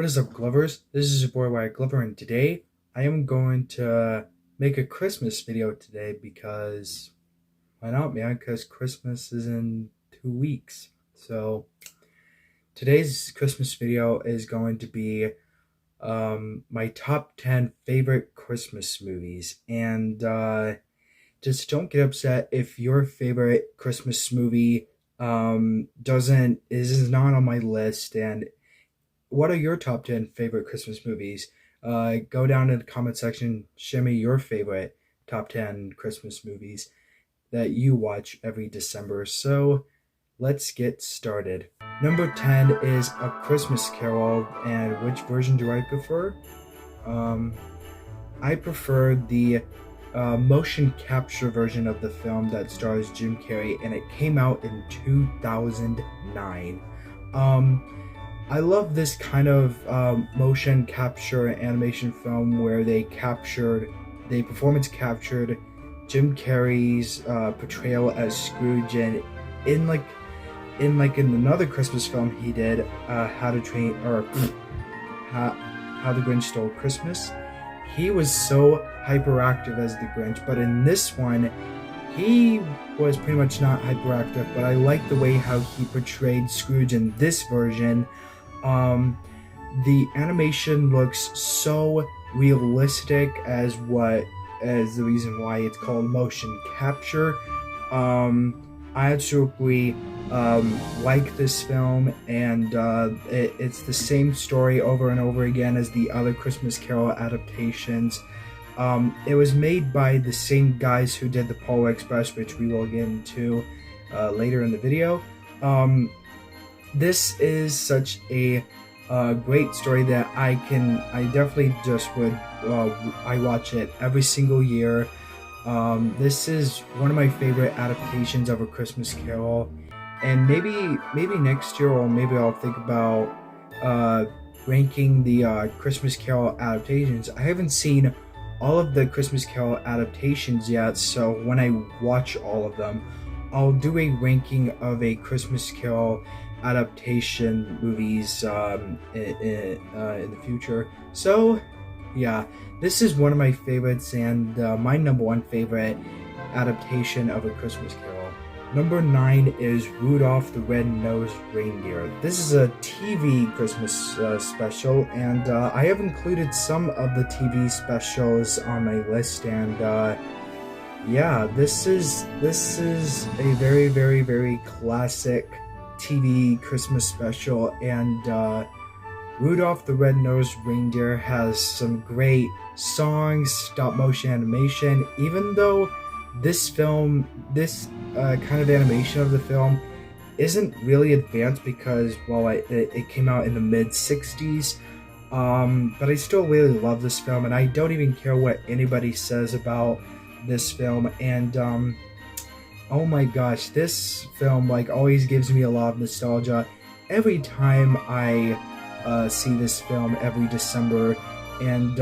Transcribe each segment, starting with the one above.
What is up, Glovers? This is your boy Wyatt Glover, and today I am going to make a Christmas video today because why not, man? Because Christmas is in 2 weeks. So today's Christmas video is going to be my top 10 favorite Christmas movies, and just don't get upset if your favorite Christmas movie is not on my list. And what are your top 10 favorite Christmas movies? Go down in the comment section, share me your favorite top 10 Christmas movies that you watch every December. So let's get started. Number 10 is A Christmas Carol, and which version do I prefer? I prefer the motion capture version of the film that stars Jim Carrey, and it came out in 2009. I love this kind of motion capture animation film where they performance captured Jim Carrey's portrayal as Scrooge, and in another Christmas film he did, How the Grinch Stole Christmas. He was so hyperactive as the Grinch, but in this one, he was pretty much not hyperactive, but I like the way how he portrayed Scrooge in this version. The animation looks so realistic as the reason why it's called motion capture. I absolutely like this film, and it's the same story over and over again as the other Christmas Carol adaptations. It was made by the same guys who did the Polar Express, which we will get into later in the video. This is such a great story that I definitely just would, I watch it every single year. This is one of my favorite adaptations of A Christmas Carol, and maybe next year, or maybe I'll think about ranking the Christmas Carol adaptations. I haven't seen all of the Christmas Carol adaptations yet, so when I watch all of them, I'll do a ranking of a Christmas Carol adaptation movies in the future. So yeah, this is one of my favorites, and my number one favorite adaptation of A Christmas Carol. Number 9 is Rudolph the Red-Nosed Reindeer. This is a TV Christmas special, and I have included some of the TV specials on my list, and yeah, this is a very, very, very classic TV Christmas special, and Rudolph the Red-Nosed Reindeer has some great songs, stop-motion animation, even though this kind of animation of the film isn't really advanced because, well, it came out in the mid-60s, but I still really love this film, and I don't even care what anybody says about this film. And oh my gosh, this film always gives me a lot of nostalgia every time I see this film every December. And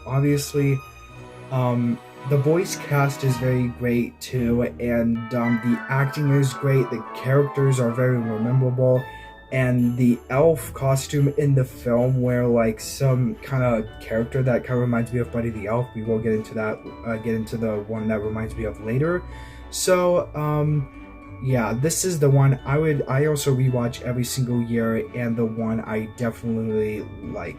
obviously the voice cast is very great too, and the acting is great, the characters are very memorable, and the elf costume in the film, where some kind of character that kind of reminds me of Buddy the Elf, we will get into that, get into the one that reminds me of later. So yeah, this is the one I also rewatch every single year, and the one I definitely like.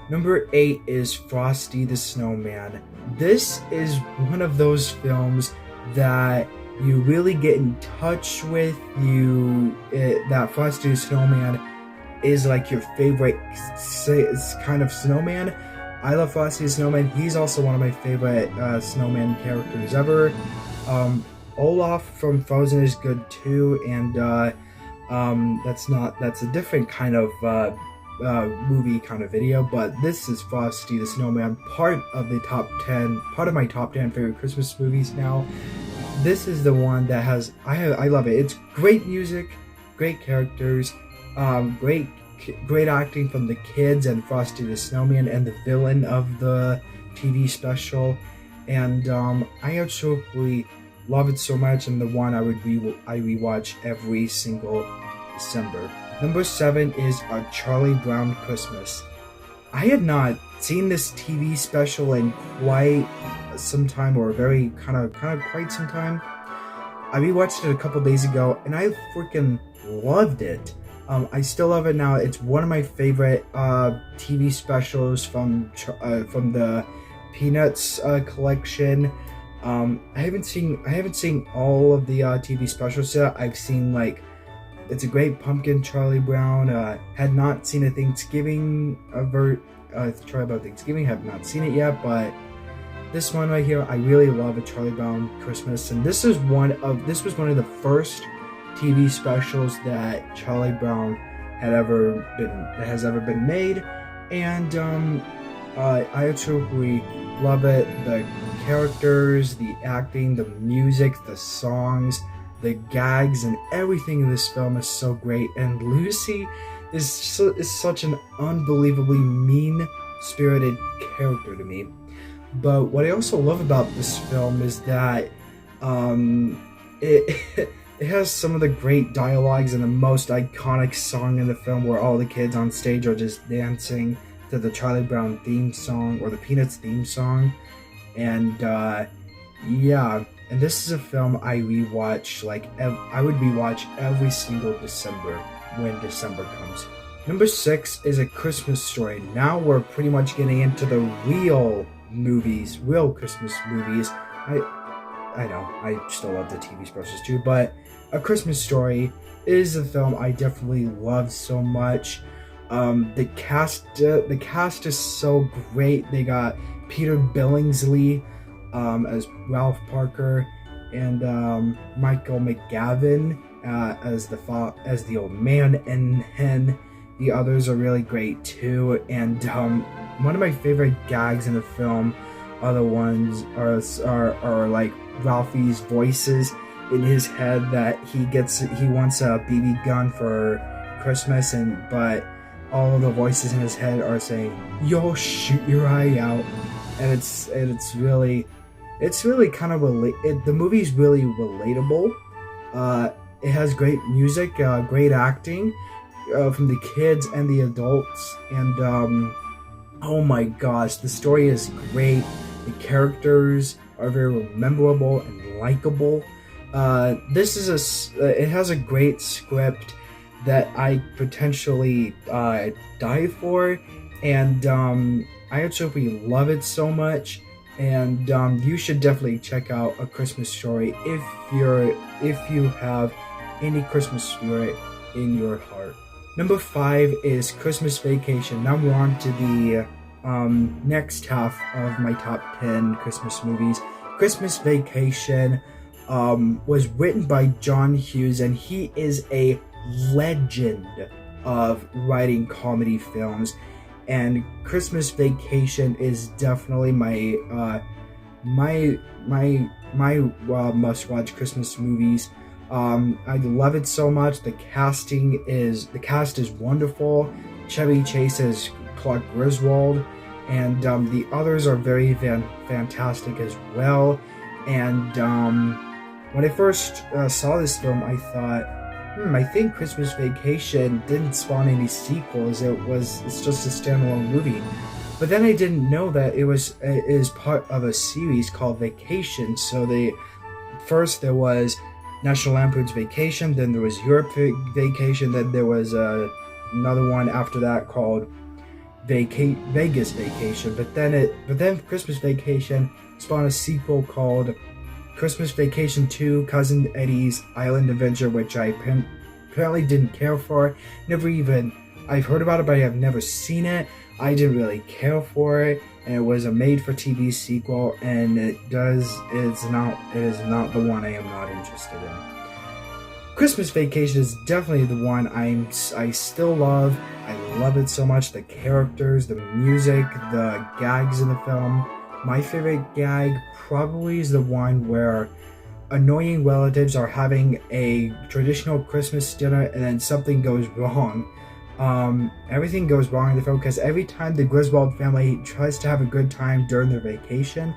Number 8 is Frosty the Snowman. This is one of those films that you really get in touch with. That Frosty the Snowman is your favorite kind of snowman. I love Frosty the Snowman. He's also one of my favorite snowman characters ever. Olaf from Frozen is good too, and that's a different kind of movie kind of video, but this is Frosty the Snowman, part of my top 10 favorite Christmas movies now. This is the one that I love it. It's great music, great characters, great acting from the kids and Frosty the Snowman and the villain of the TV special, and I absolutely love it so much, and the one I rewatch every single December. Number 7 is A Charlie Brown Christmas. I had not seen this TV special in quite some time, or very kind of quite some time. I rewatched it a couple days ago, and I freaking loved it. I still love it now. It's one of my favorite TV specials from the Peanuts collection. I haven't seen all of the TV specials yet. I've seen like It's a Great Pumpkin, Charlie Brown. Had not seen a Thanksgiving Charlie Brown Thanksgiving. Have not seen it yet, but this one right here, I really love A Charlie Brown Christmas, and this was one of the first TV specials that Charlie Brown has ever been made, and I absolutely love it. The characters, the acting, the music, the songs, the gags, and everything in this film is so great. And Lucy is such an unbelievably mean-spirited character to me. But what I also love about this film is that it has some of the great dialogues and the most iconic song in the film, where all the kids on stage are just dancing to the Charlie Brown theme song, or the Peanuts theme song. And and this is a film I rewatch, I would rewatch every single December when December comes. Number 6 is A Christmas Story. Now we're pretty much getting into the real Christmas movies. I know, I still love the TV specials too, but A Christmas Story is a film I definitely love so much. The cast is so great. They got Peter Billingsley as Ralph Parker, and Michael McGavin as the old man, and the others are really great too. And one of my favorite gags in the film are the ones are like Ralphie's voices in his head, that he wants a BB gun for Christmas, but all of the voices in his head are saying, "You'll shoot your eye out," and it's really kind of the movie's really relatable. It has great music, great acting from the kids and the adults, and oh my gosh, the story is great. The characters are very memorable and likable. It has a great script that I potentially die for, and I actually love it so much. And you should definitely check out A Christmas Story if you have any Christmas spirit in your heart. Number 5 is Christmas Vacation. Now we're on to the next half of my top 10 Christmas movies. Christmas Vacation was written by John Hughes, and he is a legend of writing comedy films. And Christmas Vacation is definitely my must-watch Christmas movies. I love it so much. The cast is wonderful. Chevy Chase as Clark Griswold, and the others are very fantastic as well. And when I first saw this film, I thought, I think Christmas Vacation didn't spawn any sequels. It's just a standalone movie. But then I didn't know that it is part of a series called Vacation. So first there was National Lampoon's Vacation, then there was Europe Vacation, then there was another one after that called Vegas Vacation. But then Christmas Vacation spawned a sequel called Christmas Vacation 2, Cousin Eddie's Island Adventure, which I apparently didn't care for. I've heard about it, but I have never seen it. I didn't really care for it, and it was a made-for-TV sequel, and it is not the one I am not interested in. Christmas Vacation is definitely the one I still love. I love it so much. The characters, the music, the gags in the film. My favorite gag probably is the one where annoying relatives are having a traditional Christmas dinner, and then something goes wrong. Everything goes wrong in the film, because every time the Griswold family tries to have a good time during their vacation,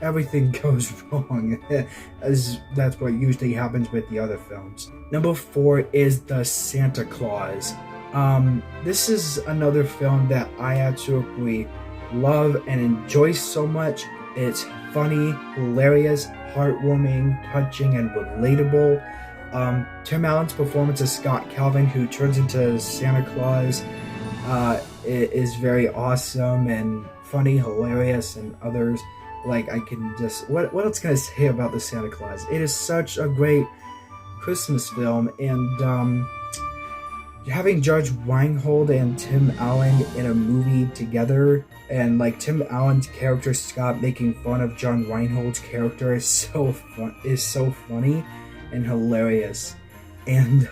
everything goes wrong, as that's what usually happens with the other films. Number 4 is The Santa Claus. This is another film that I absolutely love and enjoy so much. It's funny, hilarious, heartwarming, touching, and relatable. Tim Allen's performance as Scott Calvin, who turns into Santa Claus, is very awesome and funny, hilarious, and others. Like, I can just... What else can I say about the Santa Claus? It is such a great Christmas film, and having Judge Reinhold and Tim Allen in a movie together, and like Tim Allen's character Scott making fun of John Reinhold's character is so funny and hilarious. And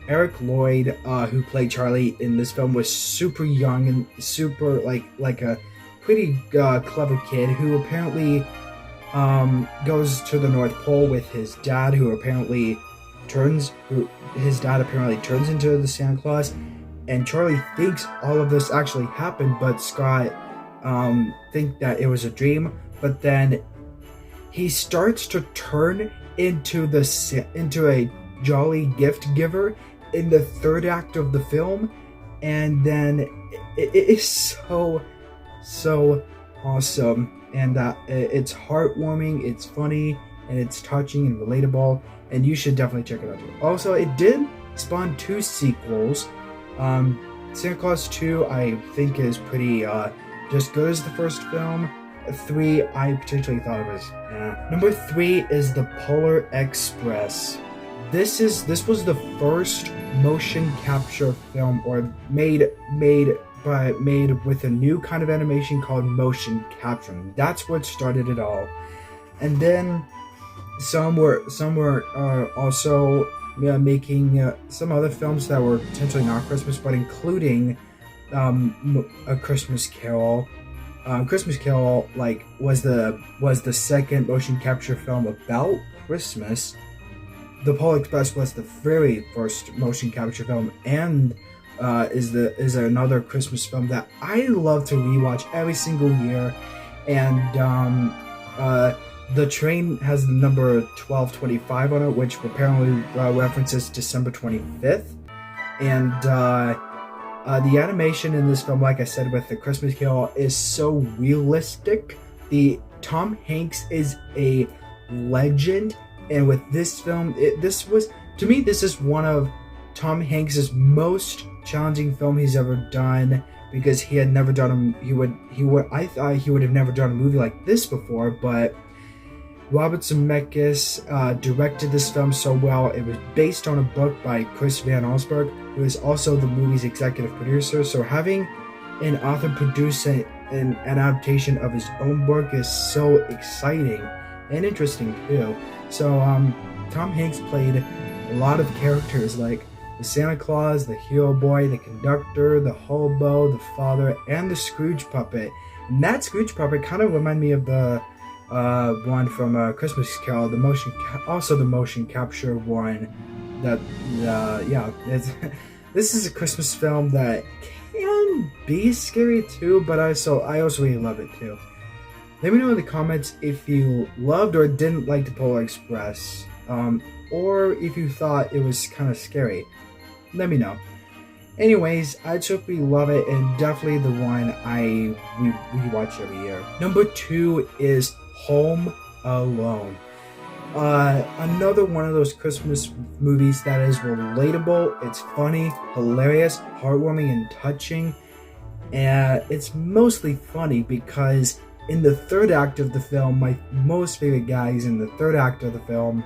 Eric Lloyd, who played Charlie in this film, was super young and super like a pretty clever kid who apparently goes to the North Pole with his dad, his dad apparently turns into the Santa Claus, and Charlie thinks all of this actually happened, but Scott think that it was a dream. But then he starts to turn into a jolly gift giver in the third act of the film, and then it is so awesome, and it's heartwarming, it's funny, and it's touching and relatable, and you should definitely check it out too. Also, it did spawn 2 sequels. Santa Claus 2 I think is pretty just good as the first film. 3 I particularly thought it was Number 3 is The Polar Express. This was the first motion capture film, or made with a new kind of animation called motion capturing. That's what started it all. And then some were also making some other films that were potentially not Christmas, but including A Christmas Carol. Christmas Carol was the second motion capture film about Christmas. The Polar Express was the very first motion capture film, and is another Christmas film that I love to rewatch every single year. And the train has the number 1225 on it, which apparently references December 25th. And the animation in this film, like I said with The Christmas Carol, is so realistic. Tom Hanks is a legend, and with this film, this is one of Tom Hanks' most challenging film he's ever done, because he had never done I thought he would have never done a movie like this before, but Robert Zemeckis directed this film so well. It was based on a book by Chris Van Allsburg, who is also the movie's executive producer. So having an author produce an adaptation of his own book is so exciting and interesting too. So Tom Hanks played a lot of characters like the Santa Claus, the hero boy, the conductor, the hobo, the father, and the Scrooge puppet. And that Scrooge puppet kind of reminded me of the one from Christmas Carol, the motion capture one. This is a Christmas film that can be scary too, but I also really love it too. Let me know in the comments if you loved or didn't like The Polar Express, or if you thought it was kind of scary. Let me know. Anyways, I truly love it, and definitely the one we watch every year. Number 2 is Home Alone. Another one of those Christmas movies that is relatable. It's funny, hilarious, heartwarming, and touching. And it's mostly funny because in the third act of the film, my most favorite guy is in the third act of the film,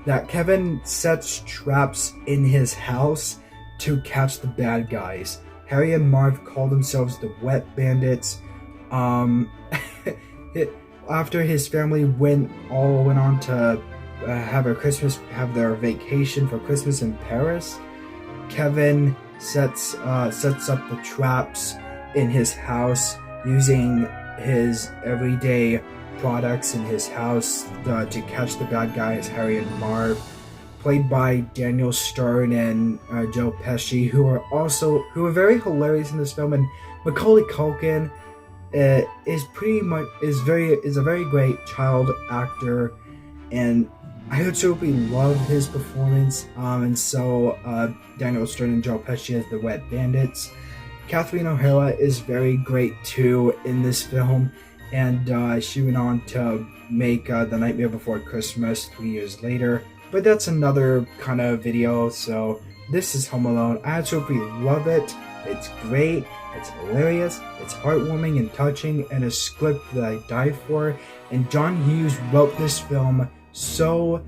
that Kevin sets traps in his house to catch the bad guys. Harry and Marv call themselves the Wet Bandits. After his family went on to have their vacation for Christmas in Paris, Kevin sets up the traps in his house using his everyday products in his house to catch the bad guys, Harry and Marv, played by Daniel Stern and Joe Pesci, who are very hilarious in this film, and Macaulay Culkin is a very great child actor, and I absolutely love his performance. And so Daniel Stern and Joe Pesci as the Wet Bandits. Catherine O'Hara is very great too in this film, and she went on to make The Nightmare Before Christmas 3 years later. But that's another kind of video. So this is Home Alone. I absolutely love it. It's great. It's hilarious. It's heartwarming and touching, and a script that I die for. And John Hughes wrote this film so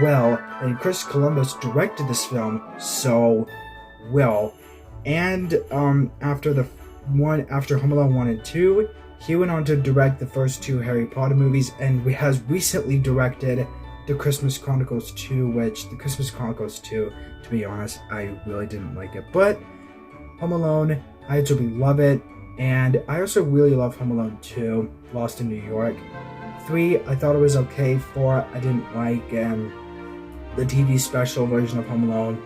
well, and Chris Columbus directed this film so well. And after Home Alone 1 and 2, he went on to direct the first 2 Harry Potter movies, and has recently directed The Christmas Chronicles 2, which The Christmas Chronicles 2, to be honest, I really didn't like it. But Home Alone, I absolutely love it. And I also really love Home Alone 2, Lost in New York. 3, I thought it was okay. 4, I didn't like. And the TV special version of Home Alone,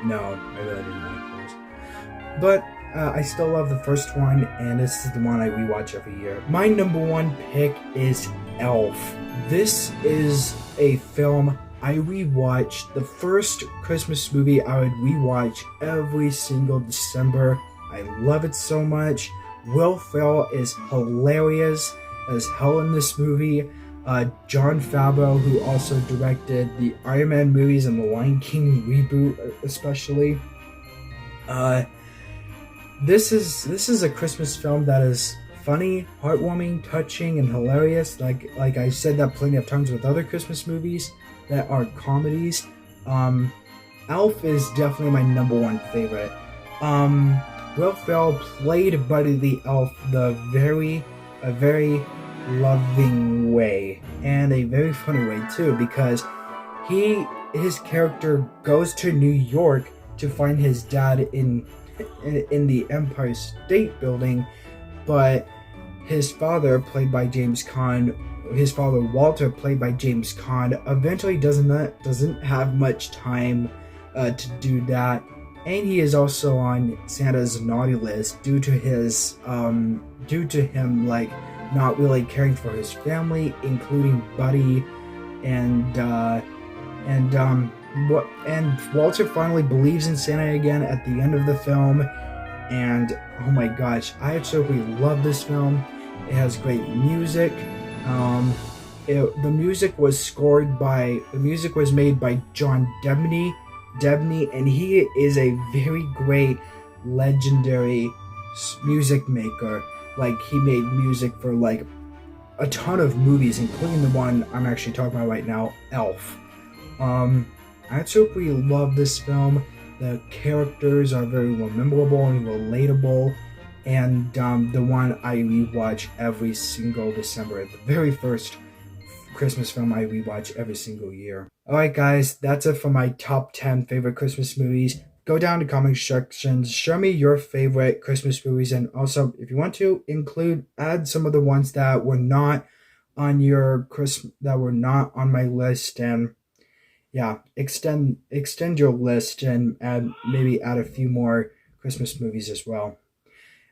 no, I really didn't like those. But I still love the first one, and this is the one I rewatch every year. My number 1 pick is Elf. This is a film I rewatch. The first Christmas movie I would rewatch every single December. I love it so much. Will Ferrell is hilarious as hell in this movie. Jon Favreau, who also directed the Iron Man movies and the Lion King reboot especially. This is a Christmas film that is funny, heartwarming, touching, and hilarious. Like I said that plenty of times with other Christmas movies that are comedies. Elf is definitely my number 1 favorite. Will Ferrell played Buddy the Elf a very loving way, and a very funny way too, because his character goes to New York to find his dad in the Empire State Building, but his father, played by James Caan, his father Walter, played by James Caan, eventually doesn't have much time to do that, and he is also on Santa's naughty list due to him like not really caring for his family, including Buddy, and Walter finally believes in Santa again at the end of the film. And oh my gosh, I absolutely love this film. It has great music. The music was made by John Debney, and he is a very great, legendary music maker. Like, he made music for like a ton of movies, including the one I'm actually talking about right now, Elf. I absolutely love this film. The characters are very memorable and relatable, and the one I rewatch every single December. The very first Christmas film I rewatch every single year. Alright guys, that's it for my top 10 favorite Christmas movies. Go down to comment sections, show me your favorite Christmas movies, and also, if you want to, add some of the ones that were not on my list, and yeah, extend your list and maybe add a few more Christmas movies as well.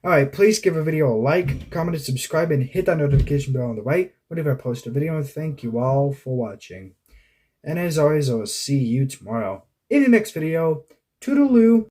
Alright, please give a video a like, comment, and subscribe, and hit that notification bell on the right whenever I post a video. And thank you all for watching. And as always, I will see you tomorrow in the next video. Toodaloo!